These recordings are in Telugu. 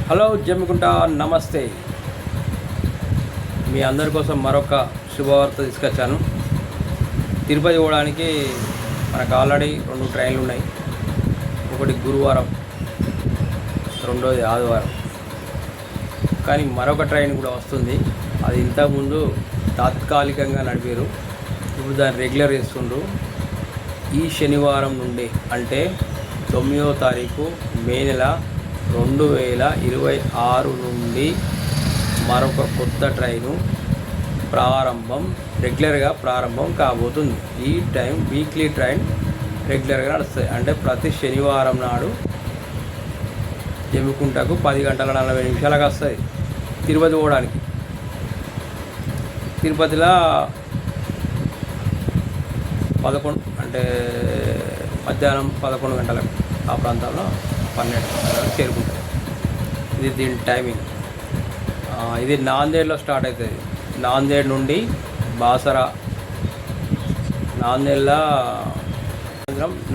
హలో జమ్మికుంట నమస్తే. మీ అందరి కోసం మరొక శుభవార్త తీసుకొచ్చాను. తిరుపతి పోవడానికి మనకు ఆల్రెడీ 2 ట్రైన్లు ఉన్నాయి. ఒకటి గురువారం, రెండోది ఆదివారం. కానీ మరొక ట్రైన్ కూడా వస్తుంది. అది ఇంతకుముందు తాత్కాలికంగా నడిపారు, ఇప్పుడు దాన్ని రెగ్యులర్ చేస్తుండ్రు. ఈ శనివారం నుండి అంటే 9వ తారీఖు మే నెల 2026 నుండి మరొక కొత్త ట్రైను రెగ్యులర్గా ప్రారంభం కాబోతుంది. ఈ టైం వీక్లీ ట్రైన్ రెగ్యులర్గా నడుస్తుంది. అంటే ప్రతి శనివారం నాడు జమ్మికుంటకు 10 గంటల 40 నిమిషాలకు వస్తుంది తిరుపతి పోవడానికి. తిరుపతిలో 11 అంటే మధ్యాహ్నం 11 గంటలకు ఆ ప్రాంతంలో 12 గంటలకు చేరుకుంటుంది. ఇది దీని టైమింగ్. ఇది నాందేడ్లో స్టార్ట్ అవుతుంది. నాందేడ్ నుండి బాసర, నాందేడ్లో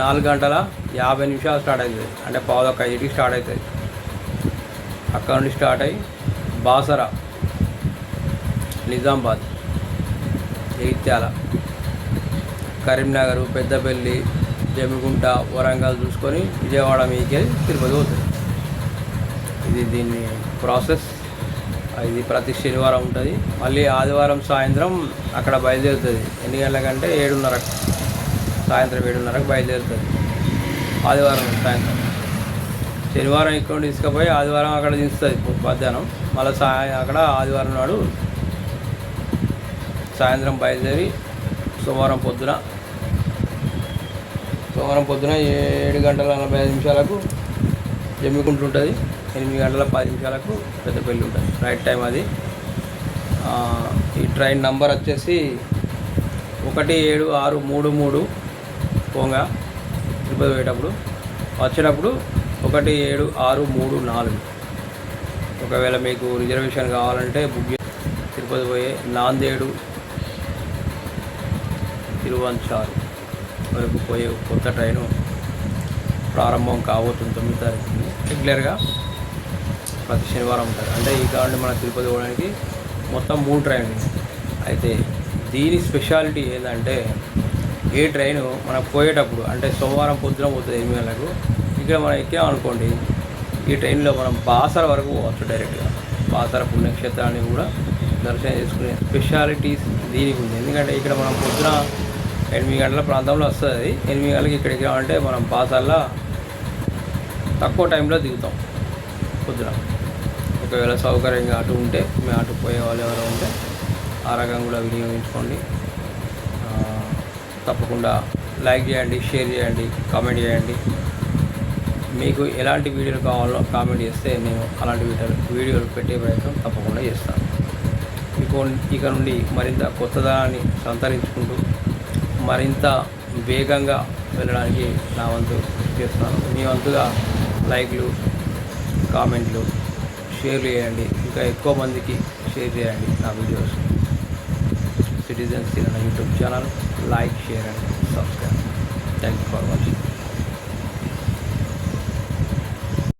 4 గంటల 50 నిమిషాలు స్టార్ట్ అవుతుంది. అంటే 4:15కి స్టార్ట్ అవుతుంది. అక్కడ నుండి స్టార్ట్ అయ్యి బాసర, నిజామాబాద్, జగిత్యాల, కరీంనగర్, పెద్దపల్లి, జమ్మికుంట, వరంగల్ చూసుకొని విజయవాడ మీకే తిరుపతి పోతుంది. ఇది దీన్ని ప్రాసెస్. ఇది ప్రతి శనివారం ఉంటుంది. మళ్ళీ ఆదివారం సాయంత్రం అక్కడ బయలుదేరుతుంది. ఎన్ని గంటలకంటే 7:30, సాయంత్రం 7:30కు బయలుదేరుతుంది ఆదివారం సాయంత్రం. శనివారం ఇక్కడ తీసుకుపోయి ఆదివారం అక్కడ దించుతుంది మధ్యాహ్నం. మళ్ళీ అక్కడ ఆదివారం నాడు సాయంత్రం బయలుదేరి సోమవారం పొద్దున 7 గంటల 45 నిమిషాలకు జమ్మికుంట ఉంటుంది. 8 గంటల 10 నిమిషాలకు పెద్దపల్లి ఉంటుంది. రైట్ టైం అది. ఈ ట్రైన్ నంబర్ వచ్చేసి 17633 పోగా తిరుపతి పోయేటప్పుడు, వచ్చేటప్పుడు 17634. ఒకవేళ మీకు రిజర్వేషన్ కావాలంటే బుక్ తిరుపతి పోయే నాందేడు తిరువంచారు వరకు పోయే కొత్త ట్రైను ప్రారంభం కాబోతుంది 9వ తారీఖు. రెగ్యులర్గా ప్రతి శనివారం ఉంటుంది. అంటే ఈ కారణం మన తిరుపతి పోవడానికి మొత్తం 3 ట్రైన్లు. అయితే దీని స్పెషాలిటీ ఏంటంటే, ఏ ట్రైను మనకు పోయేటప్పుడు అంటే సోమవారం పొద్దున పోతుంది 8 గంటలకు. ఇక్కడ మనం ఎక్కామనుకోండి, ఈ ట్రైన్లో మనం బాసర వరకు పోవచ్చు డైరెక్ట్గా. బాసర పుణ్యక్షేత్రాన్ని కూడా దర్శనం చేసుకునే స్పెషాలిటీస్ దీనికి ఉంది. ఎందుకంటే ఇక్కడ మనం పొద్దున 8 గంటల ప్రాంతంలో వస్తుంది. 8 గంటలకి ఇక్కడికి రావాలంటే మనం బాసర్లో తక్కువ టైంలో దిగుతాం పొద్దున. ఒకవేళ సౌకర్యంగా అటు ఉంటే, మేము అటు పోయే వాళ్ళు ఎవరో ఉంటే ఆ రకం కూడా వినియోగించుకోండి. తప్పకుండా లైక్ చేయండి, షేర్ చేయండి, కామెంట్ చేయండి. మీకు ఎలాంటి వీడియోలు కావాలో కామెంట్ చేస్తే నేను అలాంటి వీడియోలు పెట్టే ప్రయత్నం తప్పకుండా చేస్తాను. ఇక నుండి మరింత కొత్తదనాన్ని సంతరించుకుంటూ మరింత వేగంగా వెళ్ళడానికి నా వంతు చేస్తాను. మీ వంతుగా లైక్లు, కామెంట్లు, షేర్లు చేయండి. ఇంకా ఎక్కువ మందికి షేర్ చేయండి నా వీడియోస్. సిటిజన్స్ నా YouTube channel like, share and subscribe. Thank you for watching.